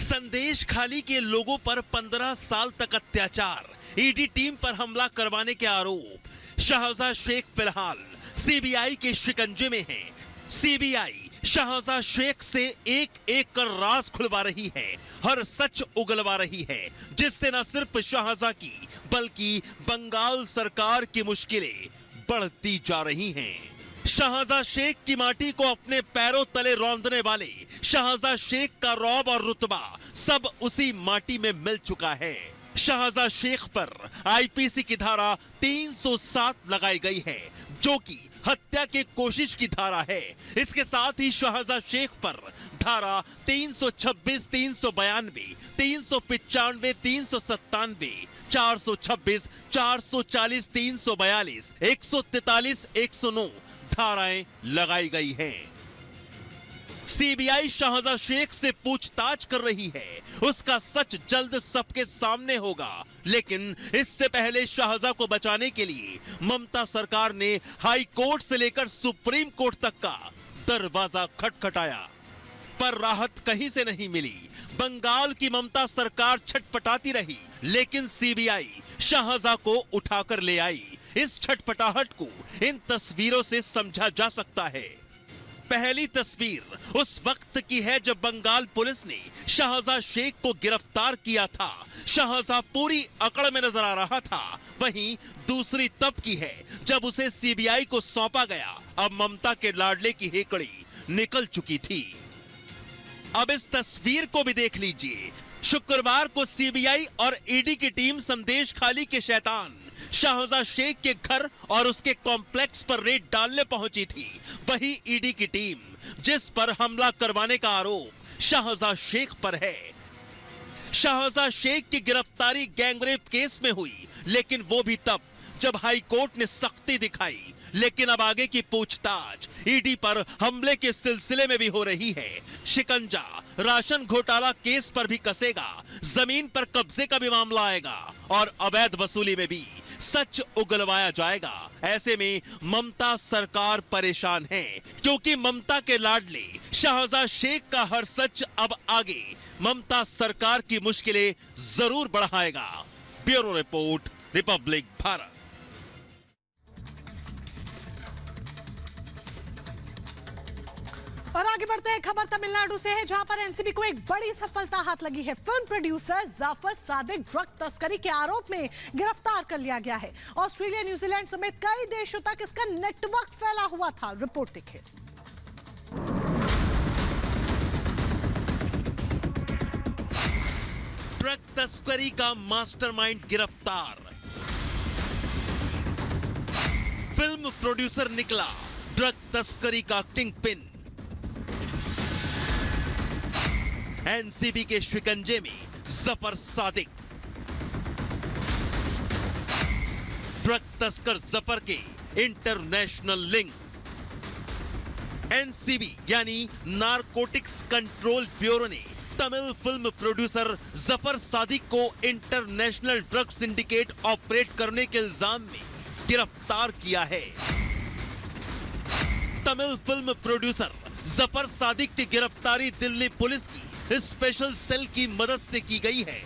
संदेश खाली के लोगों पर 15 साल तक अत्याचार, ईडी टीम पर हमला करवाने के आरोप। शहजाद शेख फिलहाल सीबीआई के शिकंजे में है। सीबीआई शहजाद शेख से एक एक कर राज खुलवा रही है, हर सच उगलवा रही है, जिससे न सिर्फ शहजाद की बल्कि बंगाल सरकार की मुश्किलें बढ़ती जा रही हैं। शहजाद शेख की माटी को अपने पैरों तले रौंदने वाले शहजाद शेख का रौब और रुतबा सब उसी माटी में मिल चुका है। शहजाद शेख पर आईपीसी की धारा 307 लगाई गई है, जो कि हत्या की कोशिश की धारा है। इसके साथ ही शहजाद शेख पर धारा 326, 392, 395, 397, 426, 440, 342, 143, 109 धाराएं लगाई गई हैं। सीबीआई शहजाद शेख से पूछताछ कर रही है, उसका सच जल्द सबके सामने होगा। लेकिन इससे पहले शहजाद को बचाने के लिए ममता सरकार ने हाई कोर्ट से लेकर सुप्रीम कोर्ट तक का दरवाजा खटखटाया, पर राहत कहीं से नहीं मिली। बंगाल की ममता सरकार छटपटाती रही, लेकिन सीबीआई शहजाद को उठाकर ले आई। इस छटपटाहट को इन तस्वीरों से समझा जा सकता है। पहली तस्वीर उस वक्त की है जब बंगाल पुलिस ने शहजाद शेख को गिरफ्तार किया था। शहजाद पूरी अकड़ में नजर आ रहा था। वहीं दूसरी तब की है जब उसे सीबीआई को सौंपा गया। अब ममता के लाडले की हेकड़ी निकल चुकी थी। अब इस तस्वीर को भी देख लीजिए। शुक्रवार को सीबीआई और ईडी की टीम संदेश खाली के शैतान शहजाद शेख के घर और उसके कॉम्प्लेक्स पर रेड डालने पहुंची थी। वही ईडी की टीम जिस पर हमला करवाने का आरोप शहजाद शेख पर है। शहजाद शेख की गिरफ्तारी गैंगरेप केस में हुई, लेकिन वो भी तब जब हाई कोर्ट ने सख्ती दिखाई। लेकिन अब आगे की पूछताछ ईडी पर हमले के सिलसिले में भी हो रही है। शिकंजा राशन घोटाला केस पर भी कसेगा, जमीन पर कब्जे का भी मामला आएगा और अवैध वसूली में भी सच उगलवाया जाएगा। ऐसे में ममता सरकार परेशान है, क्योंकि ममता के लाडले शहजाद शेख का हर सच अब आगे ममता सरकार की मुश्किलें जरूर बढ़ाएगा। Bureau report, Republic Bharat. और आगे बढ़ते हैं, खबर तमिलनाडु से है, जहां पर एनसीबी को एक बड़ी सफलता हाथ लगी है। Film producer Jafar Sadiq drug तस्करी के आरोप में गिरफ्तार कर लिया गया है। ऑस्ट्रेलिया, न्यूजीलैंड समेत कई देशों तक इसका नेटवर्क फैला हुआ था। रिपोर्ट देखिए। ड्रग तस्करी का मास्टरमाइंड गिरफ्तार। फिल्म प्रोड्यूसर निकला ड्रग तस्करी का किंगपिन। एनसीबी के शिकंजे में जफर सादिक। ड्रग तस्कर जफर के इंटरनेशनल लिंक। एनसीबी यानी नारकोटिक्स कंट्रोल ब्यूरो ने तमिल फिल्म प्रोड्यूसर जफर सादिक को इंटरनेशनल ड्रग सिंडिकेट ऑपरेट करने के इल्जाम में गिरफ्तार किया है। तमिल फिल्म प्रोड्यूसर जफर सादिक की गिरफ्तारी दिल्ली पुलिस की स्पेशल सेल की मदद से की गई है।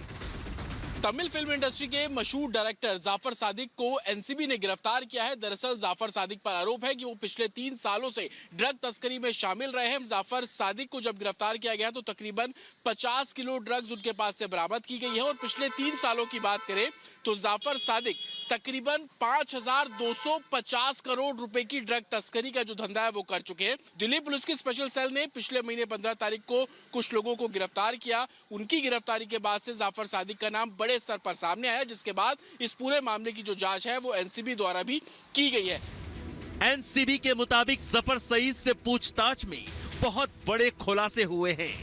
तमिल फिल्म इंडस्ट्री के मशहूर डायरेक्टर जाफर सादिक को एनसीबी ने गिरफ्तार किया है। दरअसल जाफर सादिक पर आरोप है कि वो पिछले 3 सालों से ड्रग तस्करी में शामिल रहे हैं। जाफर सादिक को जब गिरफ्तार किया गया तो तकरीबन 50 किलो ड्रग्स उनके पास से बरामद की गई है। और पिछले 3 सालों की बात करें तो जाफर सादिक तकरीबन 5250 करोड़ रुपए की ड्रग तस्करी का जो धंधा है वो कर चुके हैं। दिल्ली पुलिस की स्पेशल सेल ने पिछले महीने 15 तारीख को कुछ लोगों को गिरफ्तार किया। उनकी गिरफ्तारी के बाद से जाफर सादिक का नाम बड़े स्तर पर सामने आया, जिसके बाद इस पूरे मामले की जो जांच है वो एनसीबी द्वारा भी की गई है। एनसीबी के मुताबिक जफर सईद से पूछताछ में बहुत बड़े खुलासे हुए हैं।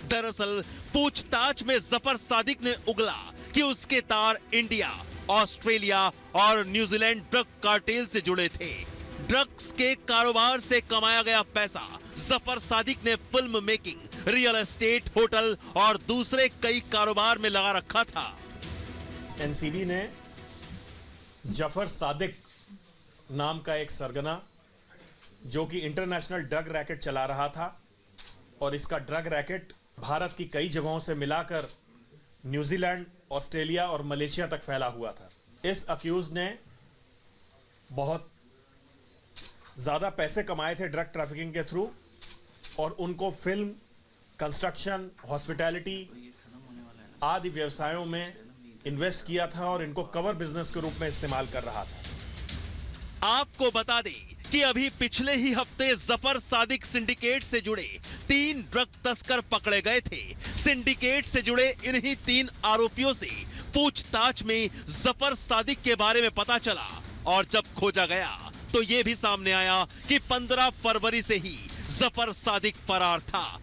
दरअसल पूछताछ में जफर सादिक ने उगला कि उसके तार इंडिया, ऑस्ट्रेलिया और न्यूजीलैंड ड्रग कार्टेल से जुड़े थे। ड्रग्स के कारोबार से कमाया गया पैसा जफर सादिक ने film making, real estate, hotel और दूसरे कई कारोबार में लगा रखा था। एनसीबी ने जफर सादिक नाम का एक सरगना जो कि इंटरनेशनल ड्रग रैकेट चला रहा था और इसका ड्रग रैकेट भारत की कई जगहों से मिलाकर न्यूजीलैंड, ऑस्ट्रेलिया और मलेशिया तक फैला हुआ था। इस अक्यूज ने बहुत ज़्यादा पैसे कमाए थे ड्रग ट्रैफिकिंग के थ्रू और उनको फिल्म, कंस्ट्रक्शन, हॉस्पिटैलिटी आदि व्यवसायों में इन्वेस्ट किया था और इनको कवर बिजनेस के रूप में इस्तेमाल कर रहा था। आपको बता दें कि अभी पिछले ही हफ्ते जफर सादिक सिंडिकेट से जुड़े 3 ड्रग तस्कर पकड़े गए थे। सिंडिकेट से जुड़े इन्हीं 3 आरोपियों से पूछताछ में जफर सादिक के बारे में पता चला और जब खोजा गया तो यह भी सामने आया कि 15 फरवरी से ही जफर सादिक फरार था।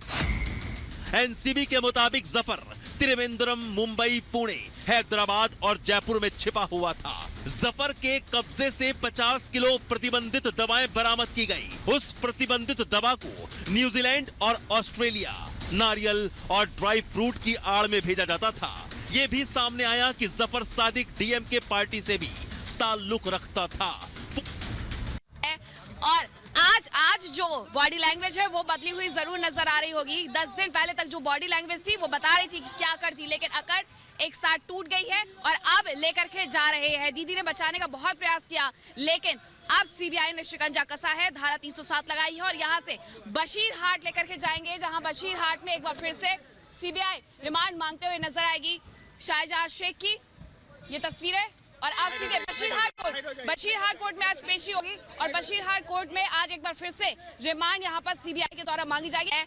एनसीबी के मुताबिक जफर त्रिवेंद्रम, मुंबई, पुणे, हैदराबाद और जयपुर में छिपा हुआ था। जफर के कब्जे से 50 किलो प्रतिबंधित दवाएं बरामद की गई। उस प्रतिबंधित दवा को न्यूजीलैंड और ऑस्ट्रेलिया नारियल और ड्राई फ्रूट की आड़ में भेजा जाता था। यह भी सामने आया कि जफर सादिक डीएमके पार्टी से भी ताल्लुक रखता था। और आज जो बॉडी लैंग्वेज है वो बदली हुई जरूर नजर आ रही होगी। 10 दिन पहले तक जो बॉडी लैंग्वेज थी वो बता रही थी कि क्या करती, लेकिन अकड़ एक साथ टूट गई है और अब लेकर के जा रहे हैं। दीदी ने बचाने का बहुत प्रयास किया, लेकिन अब सीबीआई ने शिकंजा कसा है, धारा 307 लगाई है और यहाँ से बशीर हाट लेकर के जाएंगे, जहाँ बशीर हाट में एक बार फिर से सीबीआई रिमांड मांगते हुए नजर आएगी। शाहजहां शेख की ये तस्वीरें और आज सीधे बशीर हाट कोर्ट में आज पेशी होगी और बशीर हाट कोर्ट में आज एक बार फिर से रिमांड यहाँ पर सीबीआई के द्वारा मांगी जाएगी।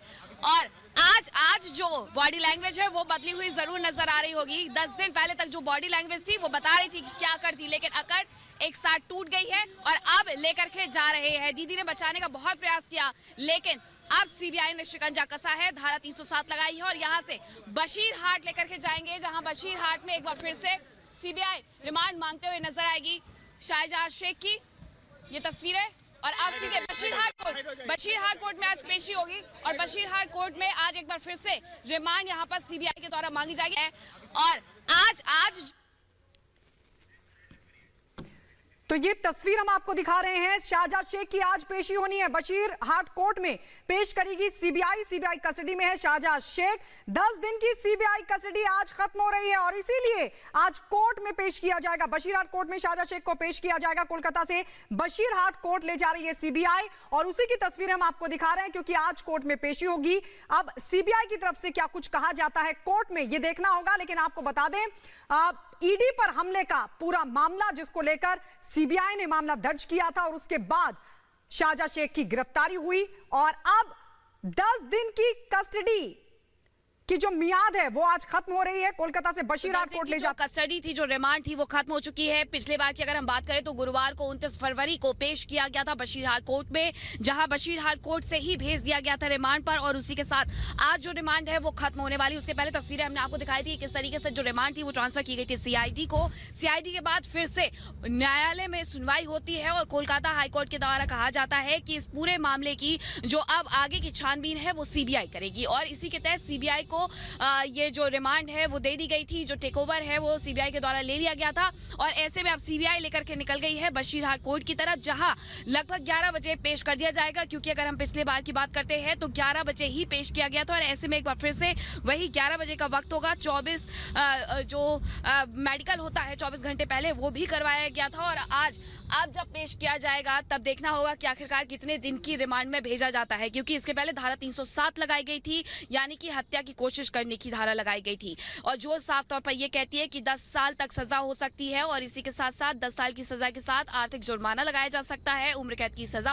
और आज जो बॉडी लैंग्वेज है वो बदली हुई जरूर नजर आ रही होगी। 10 दिन पहले तक जो बॉडी लैंग्वेज थी वो बता रही थी कि क्या करती, लेकिन अकड़ एक साथ टूट गई है और अब लेकर के जा रहे हैं। दीदी ने बचाने का बहुत प्रयास किया, लेकिन अब सीबीआई ने शिकंजा कसा है, धारा 307 लगाई है और यहाँ से बशीर हाट लेकर के जाएंगे, जहाँ बशीर हाट में एक बार फिर से सीबीआई रिमांड मांगते हुए नजर आएगी। शाहजहां शेख की ये तस्वीरें और आज सीधे बशीर हाट कोर्ट में आज पेशी होगी और बशीर हाट कोर्ट में आज एक बार फिर से रिमांड यहाँ पर सीबीआई के द्वारा मांगी जाएगी। और आज तो ये तस्वीर हम आपको दिखा रहे हैं। शाहजहां शेख की आज पेशी होनी है, बशीर हाट कोर्ट में पेश करेगी सीबीआई कस्टडी में है शाहजहां शेख। 10 दिन की सीबीआई कस्टडी आज खत्म हो रही है और इसीलिए आज कोर्ट में पेश किया जाएगा। बशीर हाट कोर्ट में शाहजहां शेख को पेश किया जाएगा। कोलकाता से बशीर हाट कोर्ट ले जा रही है सीबीआई और उसी की तस्वीर हम आपको दिखा रहे हैं क्योंकि आज कोर्ट में पेशी होगी। अब सीबीआई की तरफ से क्या कुछ कहा जाता है कोर्ट में ये देखना होगा, लेकिन आपको बता दें ईडी पर हमले का पूरा मामला जिसको लेकर सीबीआई ने मामला दर्ज किया था और उसके बाद शाहजहां शेख की गिरफ्तारी हुई और अब 10 दिन की कस्टडी की जो मियाद है वो आज खत्म हो रही है। कोलकाता से बशीर हाट कोर्ट ले जा कस्टडी थी, जो रिमांड थी वो खत्म हो चुकी है। पिछले बार की अगर हम बात करें तो गुरुवार को 29 फरवरी को पेश किया गया था बशीर हाट कोर्ट में, जहां बशीर हाट कोर्ट से ही भेज दिया गया था रिमांड पर और उसी के साथ आज जो रिमांड है वो खत्म होने वाली। उसके पहले तस्वीरें हमने आपको दिखाई थी किस तरीके से जो रिमांड थी वो ट्रांसफर की गई थी सीआईडी को। सीआईडी के बाद फिर से न्यायालय में सुनवाई होती है और कोलकाता हाईकोर्ट के द्वारा कहा जाता है कि इस पूरे मामले की जो अब आगे की छानबीन है वो सीबीआई करेगी और इसी के तहत सीबीआई को ये जो रिमांड है वो दे दी गई थी। जो टेक ओवर है वो सीबीआई के द्वारा ले लिया गया था और ऐसे में अब सीबीआई लेकर के निकल गई है बशीर हाट कोर्ट की तरफ, जहां लगभग 11 बजे पेश कर दिया जाएगा, क्योंकि अगर हम पिछले बार की बात करते हैं तो 11 बजे ही पेश किया गया था और ऐसे में एक बार फिर से वही 11 बजे का वक्त होगा। 24 जो मेडिकल होता है 24 घंटे पहले वो भी करवाया गया था और आज अब जब पेश किया जाएगा तब देखना होगा कि आखिरकार कितने दिन की रिमांड में भेजा जाता है, क्योंकि इसके पहले धारा 307 लगाई गई थी, यानी कि हत्या की कोशिश करने की धारा लगाई गई थी और जो साफ तौर पर यह कहती है कि 10 साल तक सजा हो सकती है और इसी के साथ साथ 10 साल की सजा के साथ आर्थिक जुर्माना लगाया जा सकता है, उम्र कैद की सजा